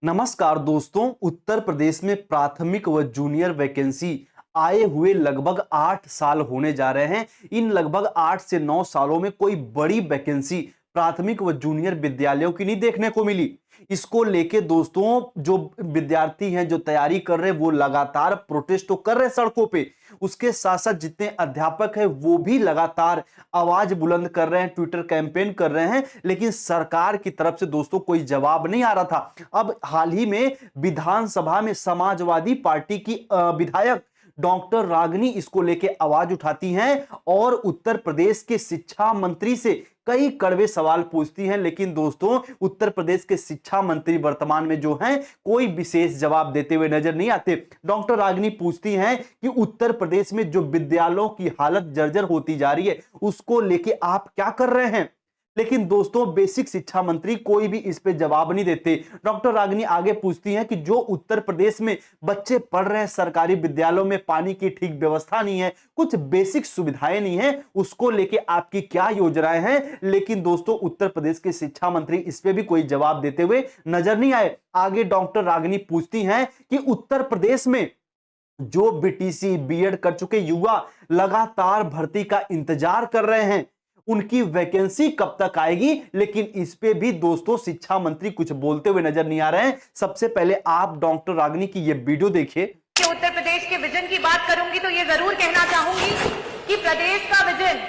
नमस्कार दोस्तों। उत्तर प्रदेश में प्राथमिक व जूनियर वैकेंसी आए हुए लगभग 8 साल होने जा रहे हैं। इन लगभग 8 से 9 सालों में कोई बड़ी वैकेंसी प्राथमिक व जूनियर विद्यालयों की नहीं देखने को मिली। इसको लेके दोस्तों जो विद्यार्थी हैं, जो तैयारी कर रहे हैं, वो लगातार प्रोटेस्ट तो कर रहे हैं सड़कों पे। उसके साथ साथ जितने अध्यापक हैं वो भी लगातार आवाज बुलंद कर रहे हैं, ट्विटर कैंपेन कर रहे हैं, लेकिन सरकार की तरफ से दोस्तों कोई जवाब नहीं आ रहा था। अब हाल ही में विधानसभा में समाजवादी पार्टी की विधायक डॉक्टर रागिनी इसको लेके आवाज उठाती हैं और उत्तर प्रदेश के शिक्षा मंत्री से कई कड़वे सवाल पूछती हैं। लेकिन दोस्तों उत्तर प्रदेश के शिक्षा मंत्री वर्तमान में जो हैं कोई विशेष जवाब देते हुए नजर नहीं आते। डॉक्टर रागिनी पूछती हैं कि उत्तर प्रदेश में जो विद्यालयों की हालत जर्जर होती जा रही है उसको लेके आप क्या कर रहे हैं। लेकिन दोस्तों बेसिक शिक्षा मंत्री कोई भी इस पे जवाब नहीं देते। डॉक्टर रागिनी आगे पूछती हैं कि जो उत्तर प्रदेश में बच्चे पढ़ रहे हैं, सरकारी विद्यालयों में पानी की ठीक व्यवस्था नहीं है, कुछ बेसिक सुविधाएं नहीं है, उसको लेके आपकी क्या योजनाएं हैं। लेकिन दोस्तों उत्तर प्रदेश के शिक्षा मंत्री इस पे भी कोई जवाब देते हुए नजर नहीं आए। आगे डॉक्टर रागिनी पूछती हैं कि उत्तर प्रदेश में जो बीटीसी बीएड कर चुके युवा लगातार भर्ती का इंतजार कर रहे हैं, उनकी वैकेंसी कब तक आएगी। लेकिन इस पे भी दोस्तों शिक्षा मंत्री कुछ बोलते हुए नजर नहीं आ रहे हैं। सबसे पहले आप डॉक्टर रागिनी की ये वीडियो देखिए। उत्तर प्रदेश के विजन की बात करूंगी तो ये जरूर कहना चाहूंगी कि प्रदेश का विजन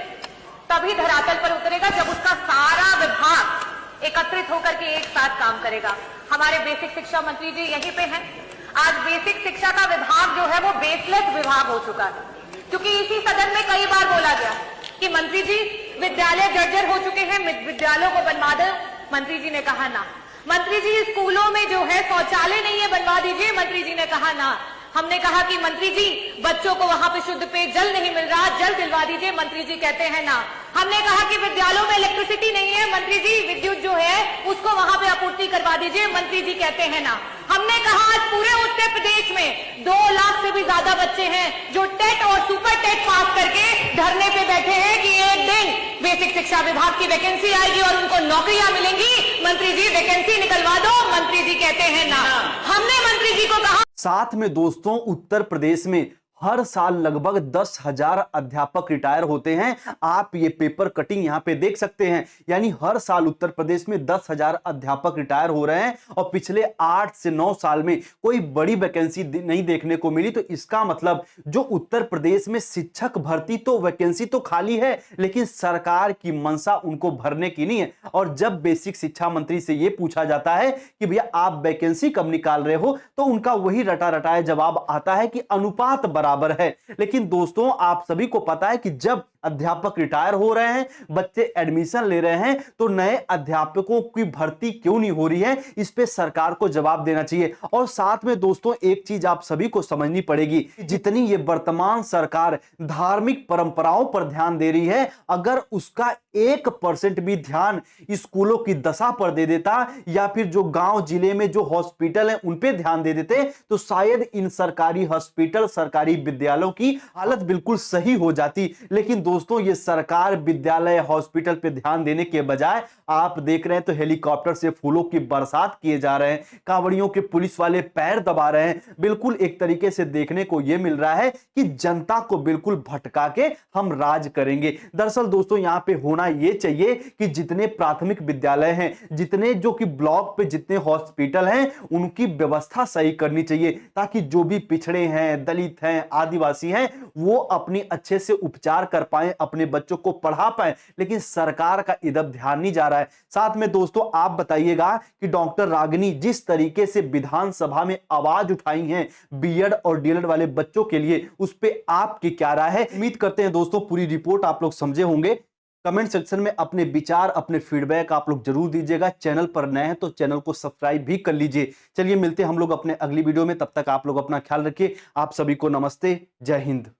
तभी धरातल पर उतरेगा जब उसका सारा विभाग एकत्रित होकर के एक साथ काम करेगा। हमारे बेसिक शिक्षा मंत्री जी यहीं पे हैं। आज बेसिक शिक्षा का विभाग जो है वो बेसलेस विभाग हो चुका है, क्योंकि इसी सदन में कई बार बोला गया कि मंत्री जी विद्यालय जर्जर हो चुके हैं, विद्यालयों को बनवा दो। मंत्री जी ने कहा ना। मंत्री जी स्कूलों में जो है शौचालय नहीं है, बनवा दीजिए। मंत्री जी ने कहा ना। हमने कहा कि मंत्री जी बच्चों को वहां पे शुद्ध पेयजल नहीं मिल रहा, जल दिलवा दीजिए। मंत्री जी कहते हैं ना। हमने कहा कि विद्यालयों में इलेक्ट्रिसिटी नहीं है, मंत्री जी विद्युत जो है उसको वहां पे आपूर्ति करवा दीजिए। मंत्री जी कहते हैं ना। हमने कहा आज पूरे उत्तर प्रदेश में 2 लाख से भी ज्यादा बच्चे हैं जो टेट और सुपर टेट पास करके धरने पे बैठे हैं कि एक दिन बेसिक शिक्षा विभाग की वैकेंसी आएगी और उनको नौकरियां मिलेंगी। मंत्री जी वैकेंसी निकलवा दो। मंत्री जी कहते हैं ना। हमने मंत्री जी को कहा। साथ में दोस्तों उत्तर प्रदेश में हर साल लगभग 10,000 अध्यापक रिटायर होते हैं। आप ये पेपर कटिंग यहां पे देख सकते हैं। यानी हर साल उत्तर प्रदेश में 10,000 अध्यापक रिटायर हो रहे हैं और पिछले 8 से 9 साल में कोई बड़ी वैकेंसी नहीं देखने को मिली। तो इसका मतलब जो उत्तर प्रदेश में शिक्षक भर्ती तो वैकेंसी तो खाली है, लेकिन सरकार की मंशा उनको भरने की नहीं है। और जब बेसिक शिक्षा मंत्री से यह पूछा जाता है कि भैया आप वैकेंसी कब निकाल रहे हो, तो उनका वही रटा रटाया जवाब आता है कि अनुपात बराबर है। लेकिन दोस्तों आप सभी को पता है कि जब अध्यापक रिटायर हो रहे हैं, बच्चे एडमिशन ले रहे हैं, तो नए अध्यापकों की भर्ती क्यों नहीं हो रही है, इस पे सरकार को जवाब देना चाहिए। और साथ में दोस्तों एक चीज आप सभी को समझनी पड़ेगी, जितनी ये वर्तमान सरकार धार्मिक परंपराओं पर ध्यान दे रही है, अगर उसका 1% भी ध्यान स्कूलों की दशा पर दे देता या फिर जो गांव जिले में जो हॉस्पिटल है उन पे ध्यान दे देते, तो शायद इन सरकारी हॉस्पिटल, सरकारी विद्यालयों की हालत बिल्कुल सही हो जाती। लेकिन दोस्तों ये सरकार विद्यालय हॉस्पिटल पे ध्यान देने के बजाय आप देख रहे हैं तो हेलीकॉप्टर से फूलों की बरसात किए जा रहे हैं, कांवड़ियों के पुलिस वाले पैर दबा रहे हैं। बिल्कुल एक तरीके से देखने को यह मिल रहा है कि जनता को बिल्कुल भटका के हम राज करेंगे। दरअसल दोस्तों यहां पे होना यह चाहिए कि जितने प्राथमिक विद्यालय हैं, जितने जो कि ब्लॉक पे जितने हॉस्पिटल हैं, उनकी व्यवस्था सही करनी चाहिए, ताकि जो भी पिछड़े हैं, दलित हैं, आदिवासी हैं, वो अपनी अच्छे से उपचार कर पाए, अपने बच्चों को पढ़ा पाए। लेकिन सरकार का इधर ध्यान नहीं जा रहा है। साथ में दोस्तों आप बताइएगा कि डॉक्टर रागिनी जिस तरीके से विधानसभा में आवाज उठाई है बीएड और डीएलएड वाले बच्चों के लिए, उस पे आपकी क्या राय है। उम्मीद करते हैं दोस्तों पूरी रिपोर्ट आप लोग समझे होंगे। कमेंट सेक्शन में अपने विचार, अपने फीडबैक आप लोग जरूर दीजिएगा। चैनल पर नए हैं तो चैनल को सब्सक्राइब भी कर लीजिए। चलिए मिलते हैं हम लोग अपने अगली वीडियो में, तब तक आप लोग अपना ख्याल रखिए। आप सभी को नमस्ते, जय हिंद।